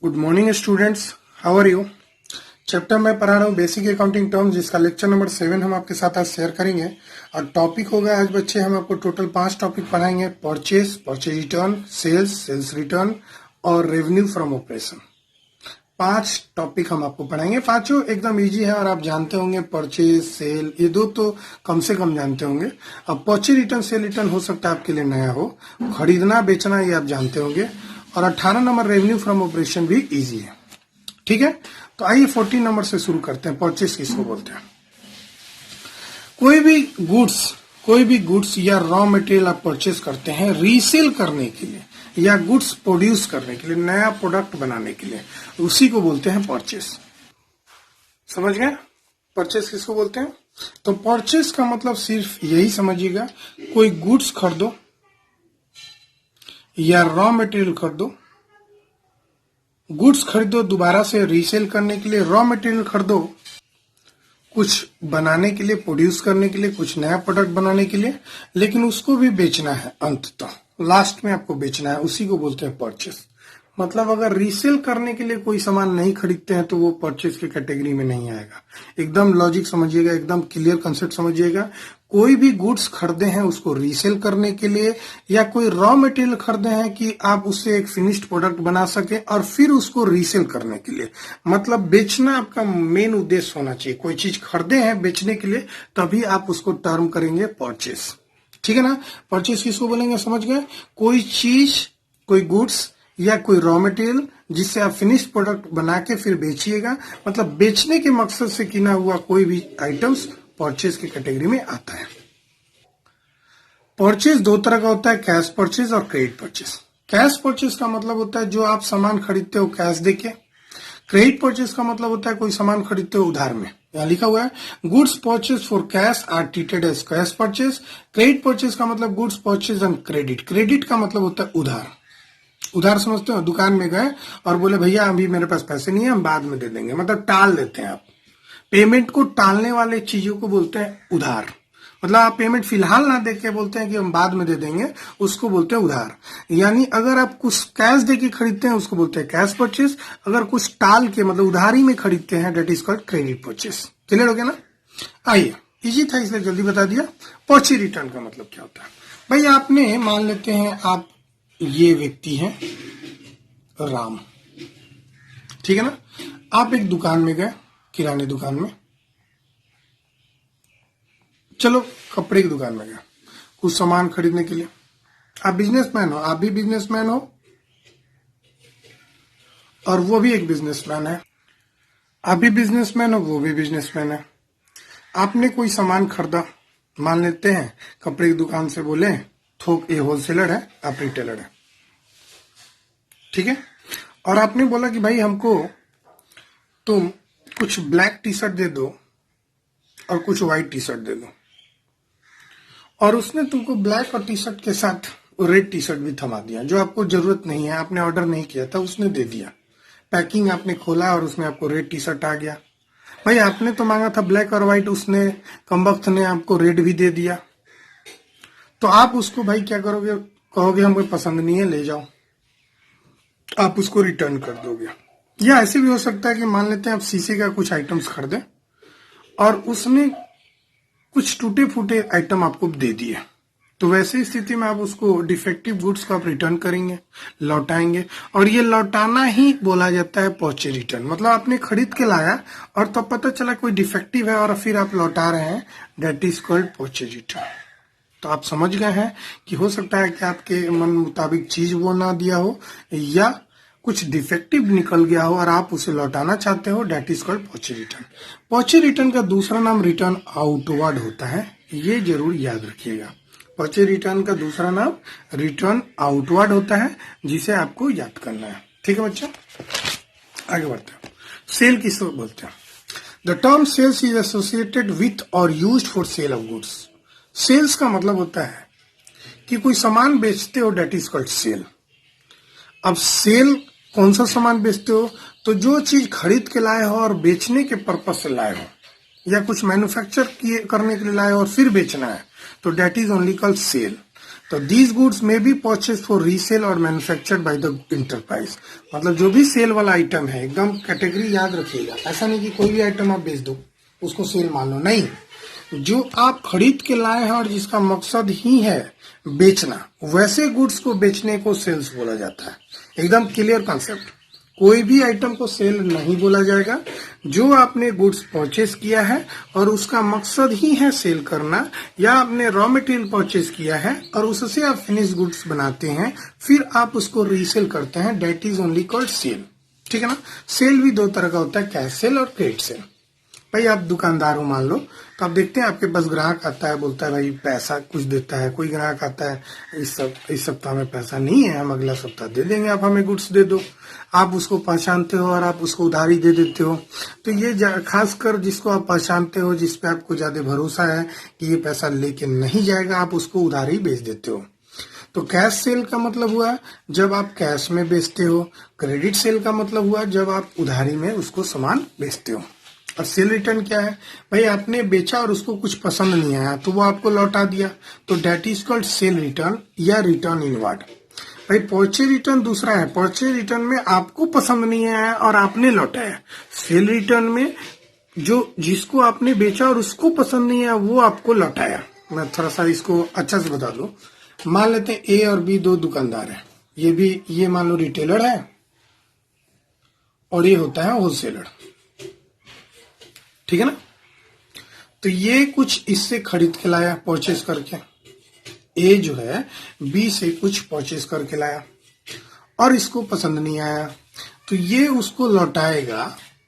Good morning students, how are you. Chapter में पढ़ा रहा हूँ बेसिक अकाउंटिंग टर्म्स, जिसका लेक्चर नंबर 7 हम आपके साथ आज शेयर करेंगे। और टॉपिक होगा आज बच्चे, हम आपको टोटल 5 टॉपिक पढ़ाएंगे। Purchase, purchase return, sales, sales return और रेवेन्यू फ्रॉम ऑपरेशन। 5 टॉपिक हम आपको पढ़ाएंगे। पांचों एकदम इजी है और आप जानते होंगे। परचेज, सेल, ये दो तो कम से कम जानते होंगे। अब परचेज रिटर्न, सेल रिटर्न हो सकता है आपके लिए नया हो। खरीदना बेचना ये आप जानते होंगे। और 18 नंबर रेवेन्यू फ्रॉम ऑपरेशन भी इजी है। ठीक है, तो आइए 14 नंबर से शुरू करते हैं। परचेज किसको बोलते हैं? कोई भी गुड्स या रॉ मटेरियल आप परचेज करते हैं रीसेल करने के लिए या गुड्स प्रोड्यूस करने के लिए, नया प्रोडक्ट बनाने के लिए, उसी को बोलते हैं परचेज। समझ गए परचेज किसको बोलते हैं? तो परचेज का मतलब सिर्फ यही समझिएगा, कोई गुड्स खरीदो या रॉ मटेरियल खरीदो। गुड्स खरीदो दोबारा से रीसेल करने के लिए, रॉ मटेरियल खरीदो कुछ बनाने के लिए, प्रोड्यूस करने के लिए, कुछ नया प्रोडक्ट बनाने के लिए, लेकिन उसको भी बेचना है अंततः, लास्ट में आपको बेचना है, उसी को बोलते हैं परचेस। मतलब अगर रीसेल करने के लिए कोई सामान नहीं खरीदते हैं तो वो परचेज की कैटेगरी में नहीं आएगा। एकदम लॉजिक समझिएगा, एकदम क्लियर कंसेप्ट समझिएगा। कोई भी गुड्स खरीदे हैं उसको रीसेल करने के लिए, या कोई रॉ मटेरियल खरीदे हैं कि आप उससे एक फिनिश्ड प्रोडक्ट बना सके और फिर उसको रीसेल करने के लिए, मतलब बेचना आपका मेन उद्देश्य होना चाहिए। कोई चीज खरीदे हैं बेचने के लिए, तभी आप उसको टर्म करेंगे परचेस। ठीक है ना? परचेस किसको बोलेंगे, समझ गए? कोई चीज, कोई गुड्स या कोई रॉ मटेरियल जिससे आप फिनिश्ड प्रोडक्ट बना के फिर बेचिएगा, मतलब बेचने के मकसद से किना हुआ कोई भी आइटम्स परचेज की कैटेगरी में आता है। परचेज दो तरह का होता है, कैश परचेज और क्रेडिट परचेज। कैश परचेज का मतलब होता है जो आप सामान खरीदते हो कैश देके। क्रेडिट परचेज का मतलब होता है कोई सामान खरीदते हो उधार में। यहाँ लिखा हुआ है, goods purchase for cash are treated as cash purchase. Credit purchase का मतलब goods purchase on credit. Credit का मतलब होता है उधार। उधार समझते हो? दुकान में गए और बोले भैया अभी मेरे पास पैसे नहीं है, हम बाद में दे देंगे, मतलब टाल देते हैं आप। पेमेंट को टालने वाले चीजों को बोलते हैं उधार। मतलब आप पेमेंट फिलहाल ना दे के बोलते हैं कि हम बाद में दे देंगे, उसको बोलते हैं उधार। यानी अगर आप कुछ कैश दे के खरीदते हैं उसको बोलते हैं कैश परचेज। अगर कुछ टाल के मतलब उधारी में खरीदते हैं, that is called credit purchase. Clear हो गया ना? आइए, इजी था इसलिए जल्दी बता दिया। परचेज रिटर्न का मतलब क्या होता है? भाई आपने मान लेते हैं आप ये व्यक्ति हैं राम, ठीक है ना? आप एक दुकान में गए, किराने दुकान में, चलो कपड़े की दुकान में गए कुछ सामान खरीदने के लिए। आप बिजनेसमैन हो, आप भी बिजनेसमैन हो और वो भी एक बिजनेसमैन है। आप भी बिजनेसमैन हो, वो भी बिजनेसमैन है। आपने कोई सामान खरीदा, मान लेते हैं कपड़े की दुकान से, बोले थोक, ये होलसेलर है, आप रिटेलर है, ठीक है? और आपने बोला कि भाई हमको तुम कुछ ब्लैक टी शर्ट दे दो और कुछ व्हाइट टी शर्ट दे दो। और उसने तुमको ब्लैक और टी शर्ट के साथ रेड टी शर्ट भी थमा दिया, जो आपको जरूरत नहीं है, आपने ऑर्डर नहीं किया था, उसने दे दिया। पैकिंग आपने खोला और उसमें आपको रेड टी शर्ट आ गया। भाई आपने तो मांगा था ब्लैक और व्हाइट, उसने कमबख्त ने आपको रेड भी दे दिया। तो आप उसको भाई क्या करोगे? कहोगे हमको पसंद नहीं है, ले जाओ। आप उसको रिटर्न कर दोगे। या ऐसे भी हो सकता है कि मान लेते हैं आप शीशे का कुछ आइटम्स खरीदे और उसने कुछ टूटे फूटे आइटम आपको दे दिए, तो वैसे स्थिति में आप उसको डिफेक्टिव गुड्स को आप रिटर्न करेंगे, लौटाएंगे। और ये लौटाना ही बोला जाता है परचेज रिटर्न। मतलब आपने खरीद के लाया और तब पता चला कोई डिफेक्टिव है और फिर आप लौटा रहे हैं, that is called purchase return. तो आप समझ गए हैं कि हो सकता है कि आपके मन मुताबिक चीज वो ना दिया हो या कुछ डिफेक्टिव निकल गया हो और आप उसे लौटाना चाहते हो, that is called purchase return. Purchase return का दूसरा नाम रिटर्न आउटवर्ड होता है, ये जरूर याद रखिएगा। परचेज रिटर्न का दूसरा नाम रिटर्न आउटवर्ड होता है, जिसे आपको याद करना है। ठीक है बच्चा, आगे बढ़ते हैं। सेल किसको बोलते हैं? The term sales is associated with और used for sale of goods. Sales का मतलब होता है कि कोई सामान बेचते हो, डेट इज कॉल्ड सेल। अब सेल कौन सा सामान बेचते हो? तो जो चीज खरीद के लाए हो और बेचने के पर्पज से लाए हो, या कुछ मैन्युफैक्चर करने के लिए लाए हो और फिर बेचना है, तो that is only called sale. तो these goods may be purchase for resale और मैन्युफैक्चर्ड बाय द इंटरप्राइज। मतलब जो भी सेल वाला आइटम है, एकदम कैटेगरी याद रखिएगा। ऐसा नहीं कि कोई भी आइटम आप बेच दो उसको सेल मान लो, नहीं। जो आप खरीद के लाए हैं और जिसका मकसद ही है बेचना, वैसे गुड्स को बेचने को सेल्स बोला जाता है। एकदम क्लियर कॉन्सेप्ट। कोई भी आइटम को सेल नहीं बोला जाएगा। जो आपने गुड्स परचेज किया है और उसका मकसद ही है सेल करना, या आपने रॉ मटेरियल परचेज किया है और उससे आप फिनिश गुड्स बनाते हैं, फिर आप उसको रीसेल करते हैं, that is only called sale. ठीक है ना। सेल भी दो तरह का होता है, कैश सेल और क्रेडिट सेल। भाई आप दुकानदार हो मान लो, तो आप देखते हैं आपके पास ग्राहक आता है, बोलता है भाई पैसा कुछ देता है। कोई ग्राहक आता है, इस सप्ताह में पैसा नहीं है, हम अगला सप्ताह दे देंगे, आप हमें गुड्स दे दो। आप उसको पहचानते हो और आप उसको उधारी दे देते हो। तो ये खासकर जिसको आप पहचानते हो, जिस पे आपको ज्यादा भरोसा है कि ये पैसा लेके नहीं जाएगा, आप उसको उधारी बेच देते हो। तो कैश सेल का मतलब हुआ जब आप कैश में बेचते हो। क्रेडिट सेल का मतलब हुआ जब आप उधारी में उसको सामान बेचते हो। और सेल रिटर्न क्या है? भाई आपने बेचा और उसको कुछ पसंद नहीं आया तो वो आपको लौटा दिया, तो that is called sale return या रिटर्न इनवर्ड। भाई परचेज रिटर्न दूसरा है। परचेज रिटर्न में आपको पसंद नहीं आया और आपने लौटाया। सेल रिटर्न में जो जिसको आपने बेचा और उसको पसंद नहीं आया वो आपको लौटाया। मैं थोड़ा सा इसको अच्छा से बता दूं। मान लेते हैं ए और बी दो दुकानदार हैं। ये मान लो रिटेलर है और ये होता है होलसेलर। ठीक है ना। तो ये कुछ इससे खरीद के लाया परचेज करके। ए जो है बी से कुछ परचेज करके लाया और इसको पसंद नहीं आया, तो ये उसको लौटाएगा।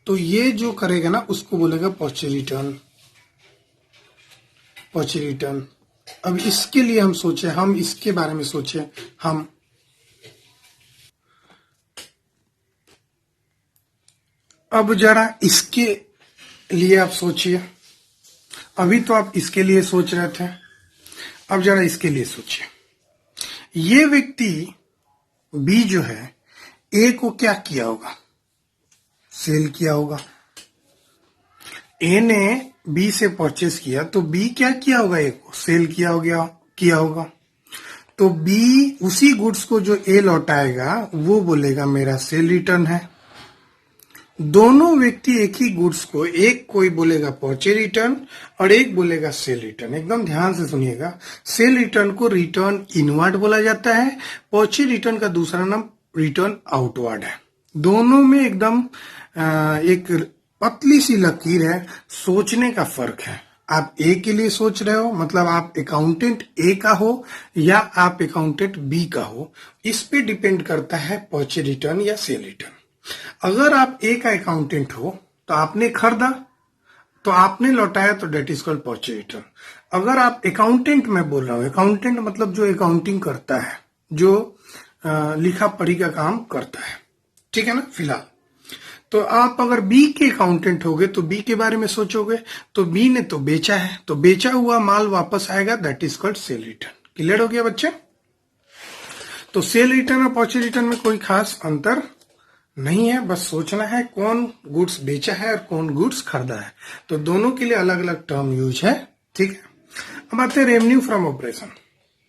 तो ये जो करेगा ना उसको बोलेगा परचेज रिटर्न। Purchase return. अब इसके लिए हम सोचे, हम इसके बारे में सोचे। हम अब जरा इसके लिए आप सोचिए। अभी तो आप इसके लिए सोच रहे थे, अब जरा इसके लिए सोचिए। ये व्यक्ति बी जो है ए को क्या किया होगा? सेल किया होगा। ए ने बी से परचेस किया तो बी क्या किया होगा? ए को सेल किया होगा। तो बी उसी गुड्स को जो ए लौटाएगा वो बोलेगा मेरा सेल रिटर्न है। दोनों व्यक्ति एक ही गुड्स को, एक कोई बोलेगा परचेज रिटर्न और एक बोलेगा सेल रिटर्न। एकदम ध्यान से सुनिएगा। सेल रिटर्न को रिटर्न इनवर्ड बोला जाता है। परचेज रिटर्न का दूसरा नाम रिटर्न आउटवर्ड है। दोनों में एकदम एक पतली सी लकीर है। सोचने का फर्क है। आप ए के लिए सोच रहे हो, मतलब आप अकाउंटेंट ए का हो या आप अकाउंटेंट बी का हो, इस पे डिपेंड करता है परचेज रिटर्न या सेल रिटर्न। अगर आप ए का अकाउंटेंट हो तो आपने खरीदा तो आपने लौटाया, तो that is called purchase return. अगर आप अकाउंटेंट, मैं बोल रहा हूं अकाउंटेंट मतलब जो अकाउंटिंग करता है, जो लिखा पढ़ी का काम करता है, ठीक है ना। फिलहाल तो आप अगर बी के अकाउंटेंट होगे तो बी के बारे में सोचोगे। तो बी ने तो बेचा है, तो बेचा हुआ माल वापस आएगा, that is called sale return. Clear हो गया बच्चे? तो सेल रिटर्न और परचेज रिटर्न में कोई खास अंतर नहीं है, बस सोचना है कौन गुड्स बेचा है और कौन गुड्स खरीदा है। तो दोनों के लिए अलग अलग टर्म यूज है। ठीक है। अब आते हैं रेवेन्यू फ्रॉम ऑपरेशन।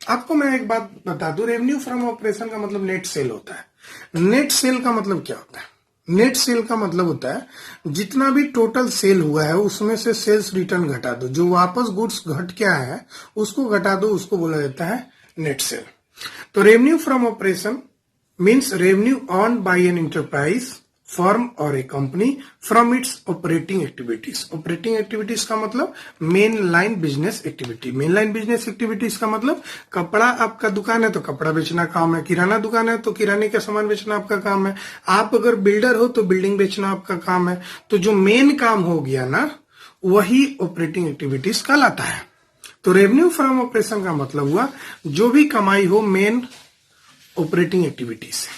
आपको मैं एक बात बता दूं, रेवेन्यू फ्रॉम ऑपरेशन का मतलब नेट सेल होता है। नेट सेल का मतलब क्या होता है? नेट सेल का मतलब होता है जितना भी टोटल सेल हुआ है उसमें से सेल्स रिटर्न घटा दो, जो वापस गुड्स घट के आया है उसको घटा दो, उसको बोला जाता है नेट सेल। तो revenue from operation means revenue earned by an enterprise, firm or a company from its operating activities. Operating activities का मतलब main line business activity. Main line business activities का मतलब कपड़ा आपका दुकान है तो कपड़ा बेचना काम है, किराना दुकान है तो किराने का सामान बेचना आपका काम है, आप अगर बिल्डर हो तो बिल्डिंग बेचना आपका काम है। तो जो मेन काम हो गया ना, वही ऑपरेटिंग एक्टिविटीज कहलाता है। तो रेवेन्यू फ्रॉम ऑपरेशन का मतलब हुआ जो भी कमाई हो मेन ऑपरेटिंग एक्टिविटीज से।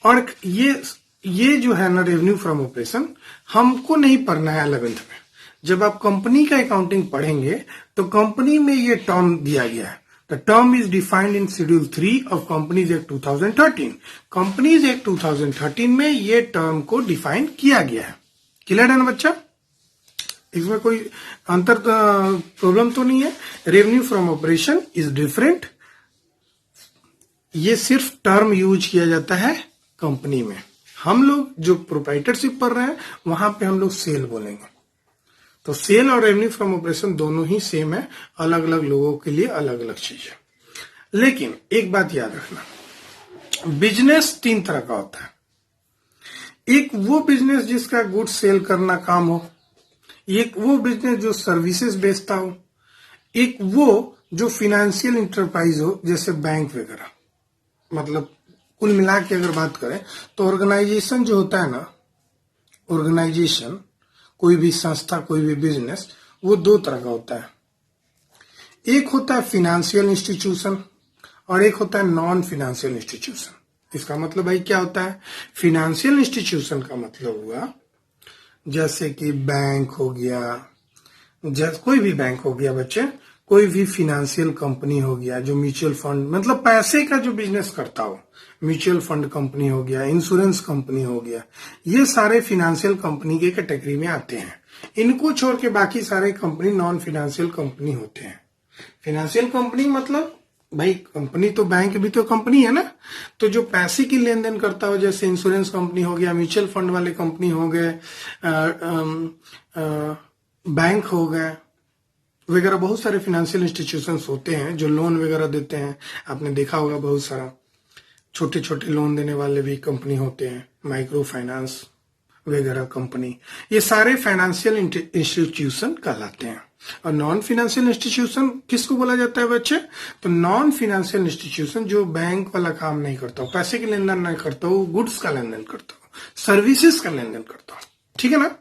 और ये जो है ना रेवेन्यू फ्रॉम ऑपरेशन हमको नहीं पढ़ना है 11th में। जब आप कंपनी का अकाउंटिंग पढ़ेंगे तो कंपनी में ये टर्म दिया गया है। The term is defined in schedule 3 of companies act 2013। Companies act 2013 में ये टर्म को डिफाइन किया गया है। क्लियर है ना बच्चा? इसमें कोई अंतर प्रॉब्लम तो नहीं है। Revenue from operation is different. ये सिर्फ टर्म यूज किया जाता है कंपनी में। हम लोग जो प्रोप्राइटरशिप पढ़ रहे हैं वहां पे हम लोग सेल बोलेंगे। तो सेल और रेवेन्यू फ्रॉम ऑपरेशन दोनों ही सेम है, अलग अलग लोगों के लिए अलग अलग चीज है। लेकिन एक बात याद रखना, बिजनेस 3 तरह का होता है। एक वो बिजनेस जिसका गुड्स सेल करना काम हो, एक वो बिजनेस जो सर्विसेज बेचता हो, एक वो जो फिनेंशियल इंटरप्राइज हो जैसे बैंक वगैरह। मतलब कुल मिला के अगर बात करें तो ऑर्गेनाइजेशन जो होता है ना, ऑर्गेनाइजेशन कोई भी संस्था कोई भी बिजनेस, वो 2 तरह का होता है। एक होता है फिनेंशियल इंस्टीट्यूशन और एक होता है नॉन फिनेंशियल इंस्टीट्यूशन। इसका मतलब भाई क्या होता है? फिनेंशियल इंस्टीट्यूशन का मतलब हुआ जैसे कि बैंक हो गया, जैसे कोई भी बैंक हो गया बच्चे, कोई भी फिनेंशियल कंपनी हो गया जो म्यूचुअल फंड मतलब पैसे का जो बिजनेस करता हो, म्यूचुअल फंड कंपनी हो गया, इंश्योरेंस कंपनी हो गया, ये सारे फिनेंशियल कंपनी के कैटेगरी में आते हैं। इनको छोड़ के बाकी सारे कंपनी नॉन फिनेंशियल कंपनी होते हैं। फिनेंशियल कंपनी मतलब भाई कंपनी तो बैंक भी तो कंपनी है ना, तो जो पैसे की लेन देन करता हो जैसे इंश्योरेंस कंपनी हो गया, म्यूचुअल फंड वाले कंपनी हो गए, बैंक हो गए वगैरह, बहुत सारे फाइनेंशियल इंस्टीट्यूशंस होते हैं जो लोन वगैरह देते हैं। आपने देखा होगा बहुत सारा छोटे छोटे लोन देने वाले भी कंपनी होते हैं, माइक्रो फाइनेंस वगैरह कंपनी, ये सारे फाइनेंशियल इंस्टीट्यूशन कहलाते हैं। और नॉन फाइनेंशियल इंस्टीट्यूशन किसको बोला जाता है बच्चे? तो नॉन फाइनेंशियल इंस्टीट्यूशन जो बैंक वाला काम नहीं करता हो, पैसे के लेन देन नहीं करता हो, गुड्स का लेन देन करता हो, सर्विसेज का लेन देन करता हो, ठीक है ना।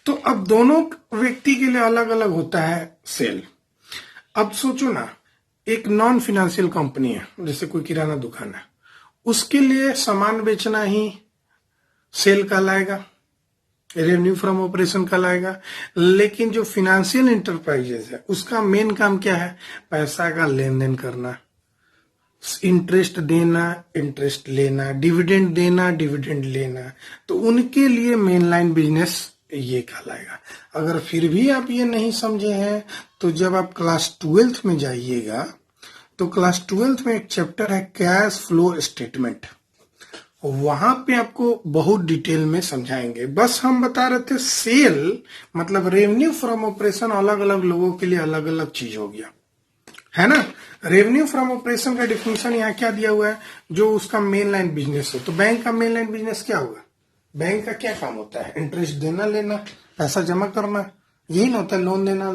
तो अब दोनों व्यक्ति के लिए अलग अलग होता है सेल। अब सोचो ना, एक नॉन फाइनेंशियल कंपनी है जैसे कोई किराना दुकान है, उसके लिए सामान बेचना ही सेल कहलाएगा, रेवेन्यू फ्रॉम ऑपरेशन कहलाएगा। लेकिन जो फिनेंशियल इंटरप्राइजेस है उसका मेन काम क्या है? पैसा का लेन देन करना, इंटरेस्ट देना, इंटरेस्ट लेना, डिविडेंड देना, डिविडेंड लेना। तो उनके लिए मेन लाइन बिजनेस ये कहलाएगा। अगर फिर भी आप ये नहीं समझे हैं तो जब आप क्लास 12th में जाइएगा तो क्लास 12th में एक चैप्टर है कैश फ्लो स्टेटमेंट, वहां पे आपको बहुत डिटेल में समझाएंगे। बस हम बता रहे थे सेल मतलब रेवेन्यू फ्रॉम ऑपरेशन अलग अलग लोगों के लिए अलग अलग चीज हो गया, है ना। रेवेन्यू फ्रॉम ऑपरेशन का डिफिनेशन यहाँ क्या दिया हुआ है? जो उसका मेन लाइन बिजनेस हो। तो बैंक का मेन लाइन बिजनेस क्या होगा? बैंक का क्या काम होता है? इंटरेस्ट देना, लेना, पैसा जमा करना, यही ना होता है। लोन देना,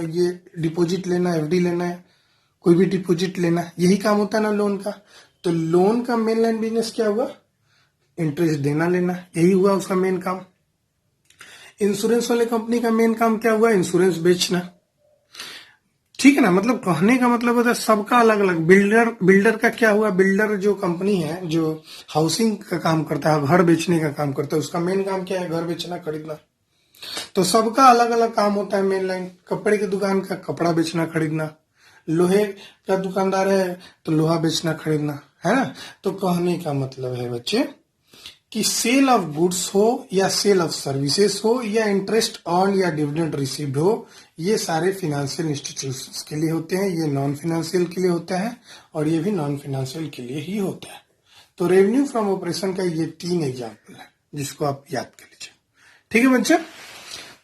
ये डिपॉजिट लेना, एफडी लेना है, कोई भी डिपॉजिट लेना, यही काम होता है ना लोन का। तो लोन का मेन लाइन बिजनेस क्या हुआ? इंटरेस्ट देना, लेना, यही हुआ उसका मेन काम। इंश्योरेंस वाले कंपनी का मेन काम क्या हुआ? इंश्योरेंस बेचना, ठीक है ना। मतलब कहने का मतलब होता है सबका अलग अलग। बिल्डर का क्या हुआ? बिल्डर जो कंपनी है जो हाउसिंग का काम करता है, घर बेचने का काम करता है, उसका मेन काम क्या है? घर बेचना, खरीदना। तो सबका अलग अलग काम होता है मेन लाइन। कपड़े की दुकान का कपड़ा बेचना, खरीदना, लोहे का दुकानदार है तो लोहा बेचना, खरीदना, है ना। तो कहने का मतलब है बच्चे कि सेल ऑफ गुड्स हो या सेल ऑफ सर्विसेज हो या इंटरेस्ट ऑन या डिविडेंड रिसीव्ड हो, ये सारे फाइनेंशियल इंस्टीट्यूशंस के लिए होते हैं, ये नॉन फाइनेंशियल के लिए होता है और ये भी नॉन फाइनेंशियल के लिए ही होता है। तो रेवेन्यू फ्रॉम ऑपरेशन का ये 3 एग्जाम्पल है जिसको आप याद कर लीजिए, ठीक है बच्चे।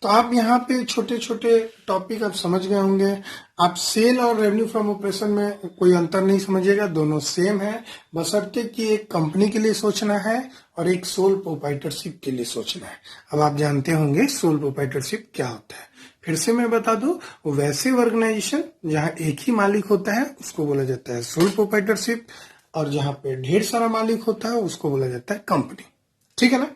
तो आप यहाँ पे छोटे छोटे टॉपिक आप समझ गए होंगे। आप सेल और रेवेन्यू फ्रॉम ऑपरेशन में कोई अंतर नहीं समझिएगा, दोनों सेम है, बशर्ते कि एक कंपनी के लिए सोचना है और एक सोल प्रोप्राइटरशिप के लिए सोचना है। अब आप जानते होंगे सोल प्रोप्राइटरशिप क्या होता है। फिर से मैं बता दूं, वैसे ऑर्गेनाइजेशन जहां एक ही मालिक होता है उसको बोला जाता है सोल प्रोप्राइटरशिप, और जहां पे ढेर सारा मालिक होता है उसको बोला जाता है कंपनी, ठीक है ना।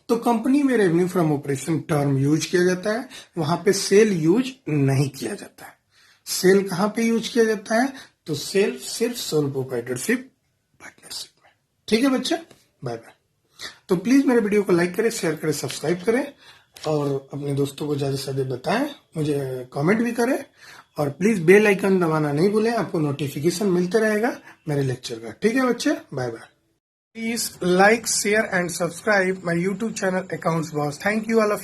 तो कंपनी में revenue from operation term use किया जाता है, वहां पे सेल यूज नहीं किया जाता है। सेल कहां पे यूज किया जाता है? तो सेल सिर्फ सोल प्रोप्राइटरशिप पार्टनरशिप में, ठीक है बच्चे। Bye bye. तो प्लीज मेरे वीडियो को लाइक करें, शेयर करें, सब्सक्राइब करें और अपने दोस्तों को ज्यादा से ज्यादा बताएं, मुझे कमेंट भी करें और प्लीज बेल आइकन दबाना नहीं भूलें, आपको नोटिफिकेशन मिलते रहेगा मेरे लेक्चर का, ठीक है बच्चे। Bye bye. Please like, share and subscribe my YouTube channel Accounts Boss. Thank you all of you.